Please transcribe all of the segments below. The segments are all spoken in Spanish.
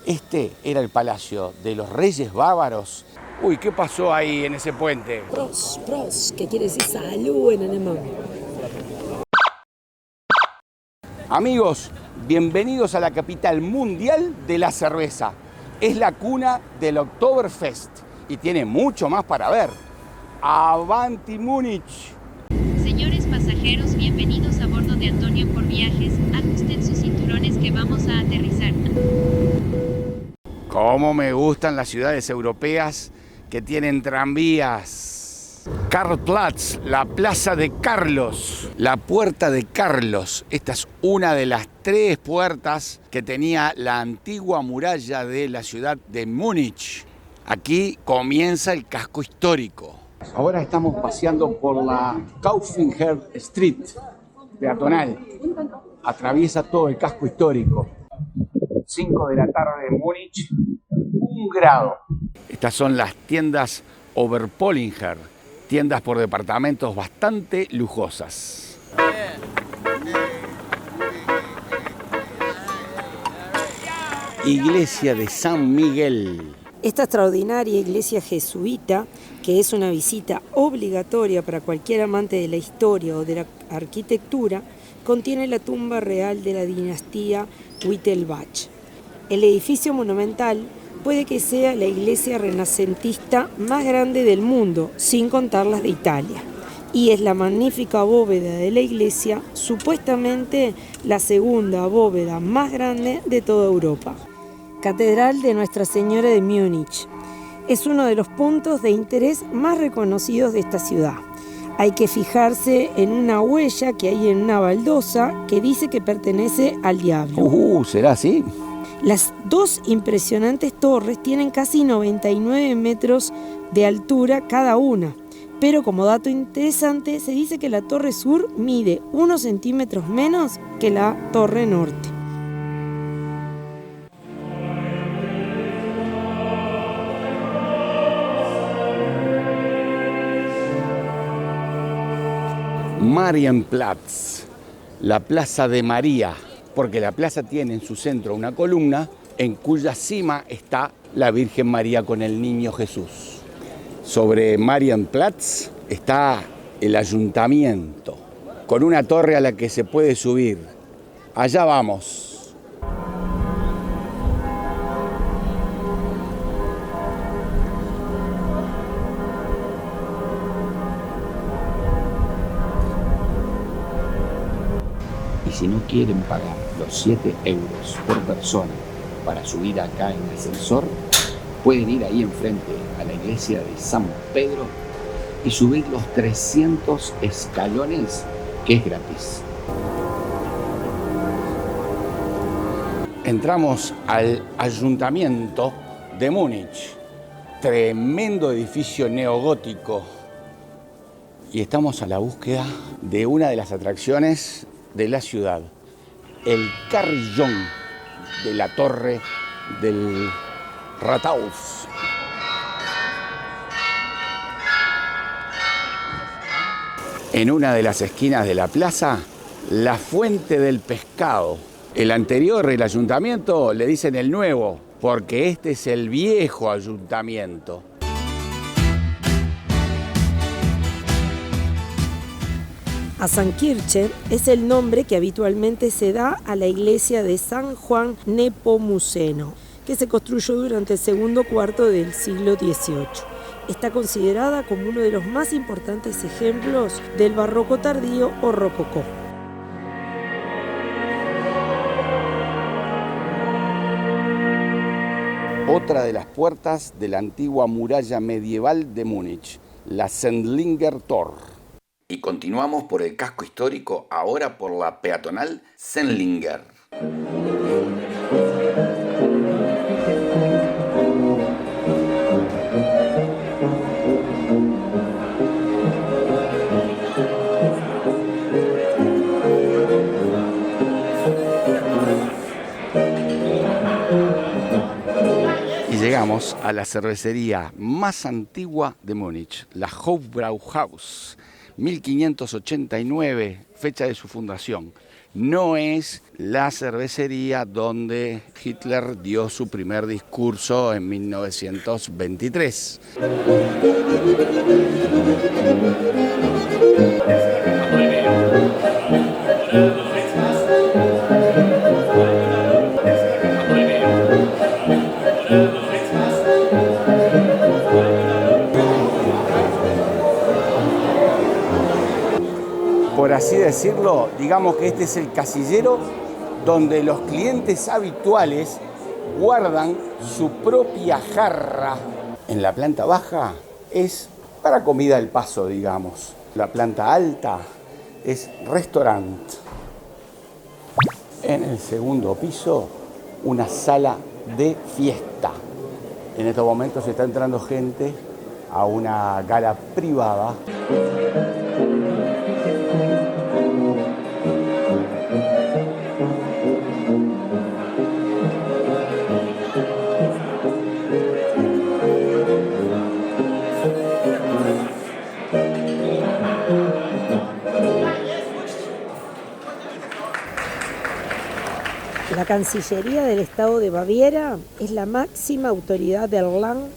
Este era el palacio de los reyes bárbaros. Uy, ¿qué pasó ahí en ese puente? Pros, que quiere decir salud en alemán. Amigos, bienvenidos a la capital mundial de la cerveza. Es la cuna del Oktoberfest y tiene mucho más para ver. ¡Avanti Múnich! Señores pasajeros, bienvenidos a bordo de Antonio por Viajes. Ajusten sus cinturones que vamos a aterrizar. Cómo me gustan las ciudades europeas que tienen tranvías. Karlsplatz, la plaza de Carlos, la puerta de Carlos. Esta es una de las 3 puertas que tenía la antigua muralla de la ciudad de Múnich. Aquí comienza el casco histórico. Ahora estamos paseando por la Kaufenherd Street, peatonal. Atraviesa todo el casco histórico. 5 de la tarde en Múnich, 1 grado. Estas son las tiendas Oberpollinger, tiendas por departamentos bastante lujosas. Iglesia de San Miguel. Esta extraordinaria iglesia jesuita, que es una visita obligatoria para cualquier amante de la historia o de la arquitectura, contiene la tumba real de la dinastía Wittelsbach. El edificio monumental puede que sea la iglesia renacentista más grande del mundo, sin contar las de Italia. Y es la magnífica bóveda de la iglesia, supuestamente la segunda bóveda más grande de toda Europa. Catedral de Nuestra Señora de Múnich. Es uno de los puntos de interés más reconocidos de esta ciudad. Hay que fijarse en una huella que hay en una baldosa que dice que pertenece al diablo. ¿Será así? Las 2 impresionantes torres tienen casi 99 metros de altura cada una, pero como dato interesante se dice que la torre sur mide 1 centímetros menos que la torre norte. Marienplatz, la Plaza de María, porque la plaza tiene en su centro una columna en cuya cima está la Virgen María con el Niño Jesús. Sobre Marienplatz está el ayuntamiento, con una torre a la que se puede subir. Allá vamos. Si no quieren pagar los 7 euros por persona para subir acá en el ascensor, pueden ir ahí enfrente a la iglesia de San Pedro y subir los 300 escalones, que es gratis. Entramos al ayuntamiento de Múnich, tremendo edificio neogótico, y estamos a la búsqueda de una de las atracciones de la ciudad, el carrillón de la torre del Rathaus. En una de las esquinas de la plaza, la fuente del pescado. El anterior, el ayuntamiento, le dicen el nuevo, porque este es el viejo ayuntamiento. Asankirche es el nombre que habitualmente se da a la iglesia de San Juan Nepomuceno, que se construyó durante el segundo cuarto del siglo XVIII. Está considerada como uno de los más importantes ejemplos del barroco tardío o rococó. Otra de las puertas de la antigua muralla medieval de Múnich, la Sendlinger Tor. Y continuamos por el casco histórico, ahora por la peatonal Sendlinger. Y llegamos a la cervecería más antigua de Múnich, la Hofbrauhaus. 1589, fecha de su fundación. no es la cervecería donde Hitler dio su primer discurso en 1923. Por así decirlo, digamos que este es el casillero donde los clientes habituales guardan su propia jarra. En la planta baja es para comida al paso, digamos. La planta alta es restaurante. En el segundo piso, una sala de fiesta. En estos momentos está entrando gente a una gala privada. La Cancillería del Estado de Baviera es la máxima autoridad del Land.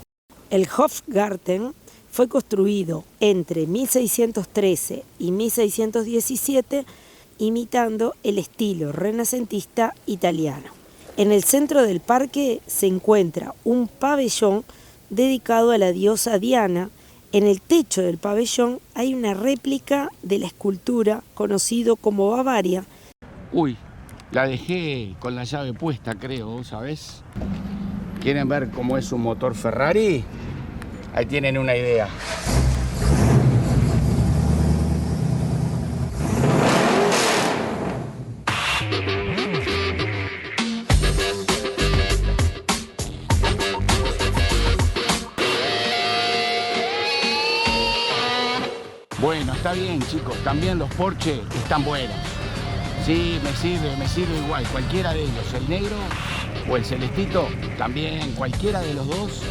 El Hofgarten fue construido entre 1613 y 1617, imitando el estilo renacentista italiano. En el centro del parque se encuentra un pabellón dedicado a la diosa Diana. En el techo del pabellón hay una réplica de la escultura conocido como Bavaria. Uy, la dejé con la llave puesta, creo, ¿sabes? ¿Quieren ver cómo es un motor Ferrari? Ahí tienen una idea. Bueno, está bien, chicos, también los Porsche están buenos. Sí, me sirve igual, cualquiera de ellos, el negro o el celestito, también, cualquiera de los dos,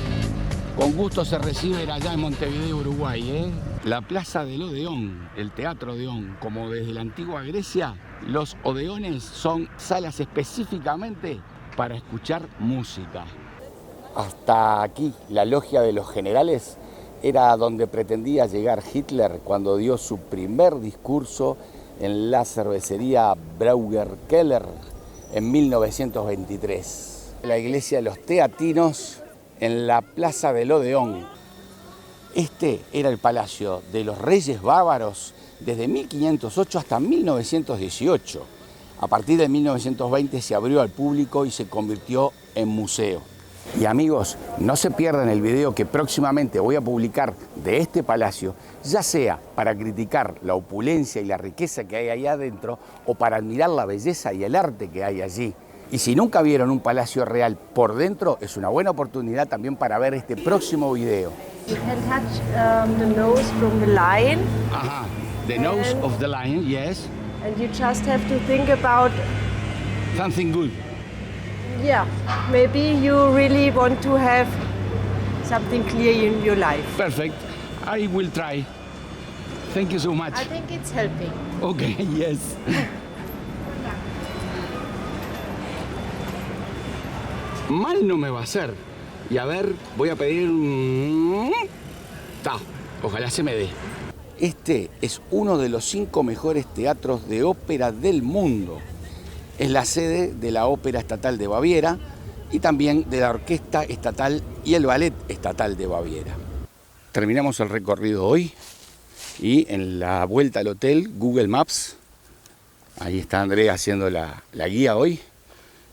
con gusto se reciben allá en Montevideo, Uruguay, ¿eh? La Plaza del Odeón, el Teatro Odeón, como desde la antigua Grecia, los odeones son salas específicamente para escuchar música. Hasta aquí, la logia de los generales era donde pretendía llegar Hitler cuando dio su primer discurso en la cervecería Brauer Keller en 1923. La iglesia de los Teatinos en la Plaza del Odeón. Este era el palacio de los reyes bávaros desde 1508 hasta 1918. A partir de 1920 se abrió al público y se convirtió en museo. Y amigos, no se pierdan el video que próximamente voy a publicar de este palacio, ya sea para criticar la opulencia y la riqueza que hay allá adentro o para admirar la belleza y el arte que hay allí. Y si nunca vieron un palacio real por dentro, es una buena oportunidad también para ver este próximo video. You can touch the nose from the lion. Ajá, the nose of the lion, yes. And you just have to think about, Something good. yeah, maybe you really want to have something clear in your life. Perfect. I will try. Thank you so much. I think it's helping. Okay, yes. Mal no me va a hacer. Y a ver, voy a pedir un... Ojalá se me dé. Este es uno de los 5 mejores teatros de ópera del mundo. Es la sede de la Ópera Estatal de Baviera y también de la Orquesta Estatal y el Ballet Estatal de Baviera. Terminamos el recorrido hoy y en la vuelta al hotel, Google Maps, ahí está Andrea haciendo la guía hoy,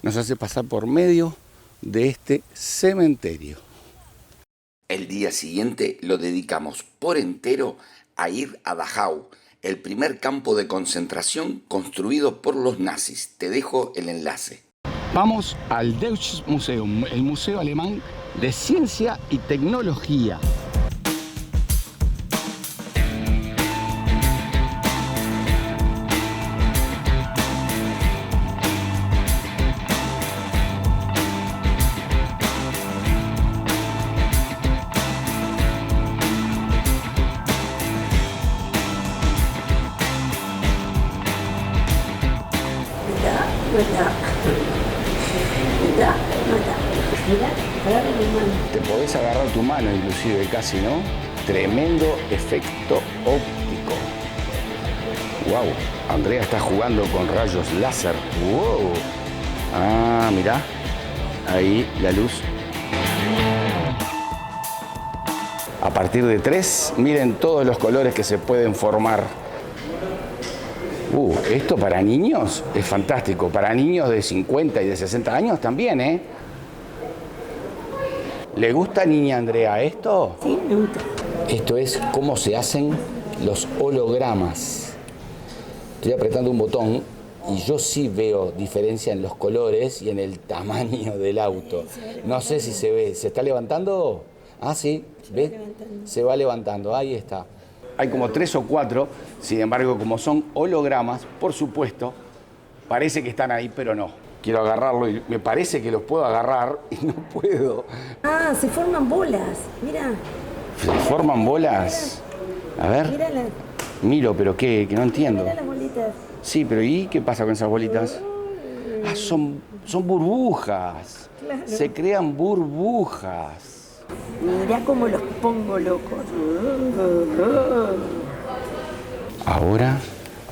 nos hace pasar por medio de este cementerio. El día siguiente lo dedicamos por entero a ir a Dachau, el primer campo de concentración construido por los nazis. Te dejo el enlace. Vamos al Deutsches Museum, el Museo Alemán de Ciencia y Tecnología. No está. Está, no está. Mira, agarra mi mano. Te podés agarrar tu mano inclusive casi, ¿no? Tremendo efecto óptico. Wow, Andrea está jugando con rayos láser. Wow. Ah, mirá. Ahí la luz. A partir de 3, miren todos los colores que se pueden formar. Esto para niños es fantástico. Para niños de 50 y de 60 años también, ¿eh? ¿Le gusta, niña Andrea, esto? Sí, me gusta. Esto es cómo se hacen los hologramas. Estoy apretando un botón y yo sí veo diferencia en los colores y en el tamaño del auto. No sé si se ve. ¿Se está levantando? Ah, sí. ¿Ves? Se va levantando. Ahí está. Hay como 3 o 4. Sin embargo, como son hologramas, por supuesto, parece que están ahí, pero no. Quiero agarrarlo y me parece que los puedo agarrar y no puedo. Ah, se forman bolas. Mira. ¿Se forman bolas? A ver. Mírala. Miro, pero ¿qué? Que no entiendo. Mira las bolitas. Sí, pero ¿y qué pasa con esas bolitas? Ah, son burbujas. Claro. Se crean burbujas. Mirá cómo los pongo locos. Ahora,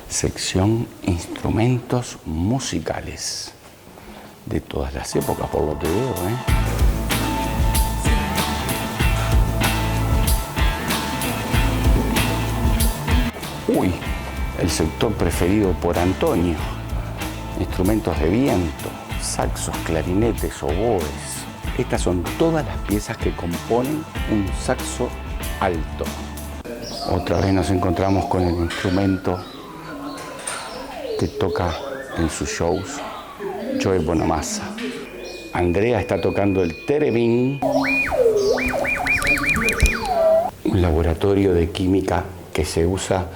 sección instrumentos musicales. De todas las épocas, por lo que veo, ¿eh? Uy, el sector preferido por Antonio. Instrumentos de viento, saxos, clarinetes, oboes. Estas son todas las piezas que componen un saxo alto. Otra vez nos encontramos con el instrumento que toca en sus shows Joe Bonamassa. Andrea está tocando el theremin, un laboratorio de química que se usa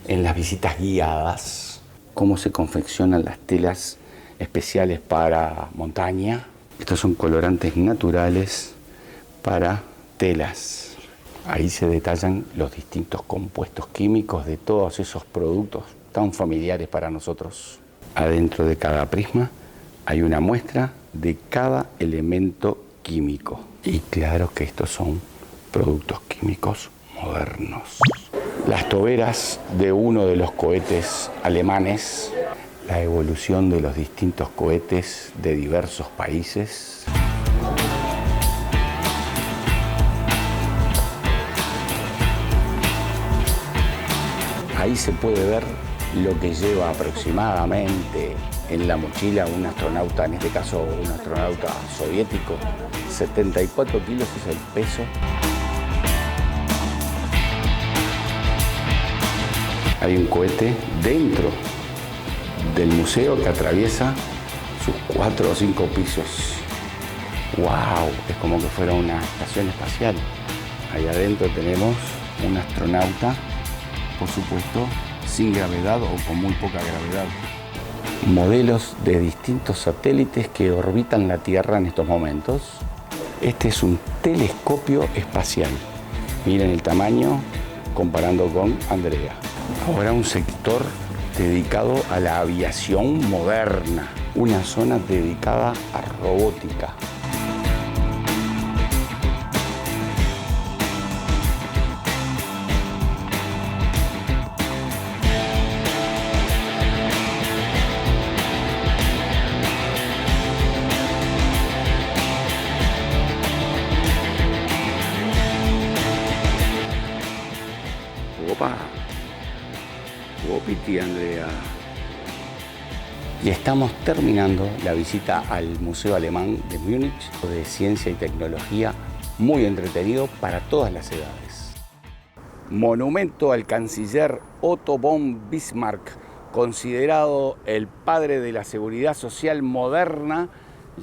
en las visitas guiadas. Cómo se confeccionan las telas especiales para montaña. Estos son colorantes naturales para telas. Ahí se detallan los distintos compuestos químicos de todos esos productos tan familiares para nosotros. Adentro de cada prisma hay una muestra de cada elemento químico. Y claro que estos son productos químicos modernos. Las toberas de uno de los cohetes alemanes, la evolución de los distintos cohetes de diversos países. Ahí se puede ver lo que lleva aproximadamente en la mochila un astronauta, en este caso un astronauta soviético. 74 kilos es el peso. Hay un cohete dentro del museo que atraviesa sus 4 o 5 pisos. ¡Wow! Es como que fuera una estación espacial. Ahí adentro tenemos un astronauta, por supuesto, sin gravedad o con muy poca gravedad. Modelos de distintos satélites que orbitan la Tierra en estos momentos. Este es un telescopio espacial. Miren el tamaño comparando con Andrea. Ahora un sector dedicado a la aviación moderna. Una zona dedicada a robótica. Opa. Opiti, Andrea. Y estamos terminando la visita al Museo Alemán de Múnich de Ciencia y Tecnología, muy entretenido para todas las edades. Monumento al canciller Otto von Bismarck, considerado el padre de la seguridad social moderna,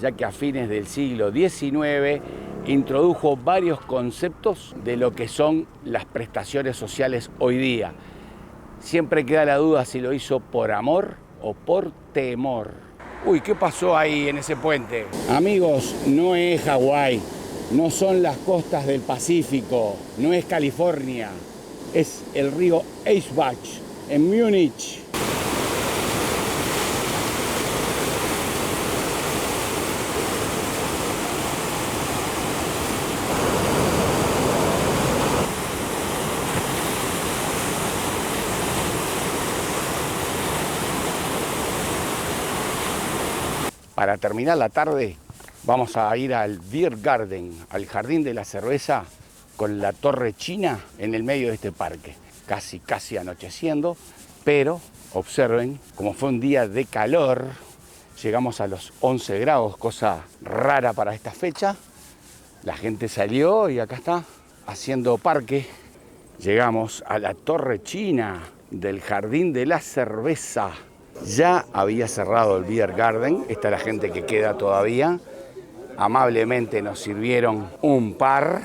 ya que a fines del siglo XIX introdujo varios conceptos de lo que son las prestaciones sociales hoy día. Siempre queda la duda si lo hizo por amor o por temor. Uy, ¿qué pasó ahí en ese puente? Amigos, no es Hawái, no son las costas del Pacífico, no es California, es el río Eisbach en Múnich. Para terminar la tarde vamos a ir al Beer Garden, al Jardín de la Cerveza, con la Torre China en el medio de este parque. Casi anocheciendo, pero observen, como fue un día de calor, llegamos a los 11 grados, cosa rara para esta fecha. La gente salió y acá está, haciendo parque. Llegamos a la Torre China del Jardín de la Cerveza. Ya había cerrado el Beer Garden, está la gente que queda todavía. Amablemente nos sirvieron un par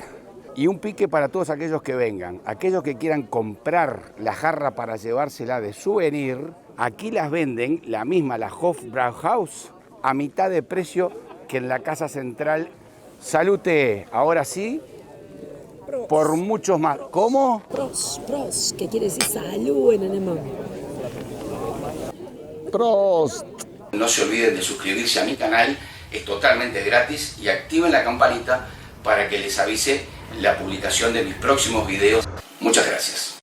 y un pique para todos aquellos que vengan. Aquellos que quieran comprar la jarra para llevársela de souvenir, aquí las venden, la misma, la Hofbrauhaus, a mitad de precio que en la Casa Central. Salute, ahora sí, por muchos más. ¿Cómo? Prost, que quiere decir salud en alemán. Prost. No se olviden de suscribirse a mi canal, es totalmente gratis, y activen la campanita para que les avise la publicación de mis próximos videos. Muchas gracias.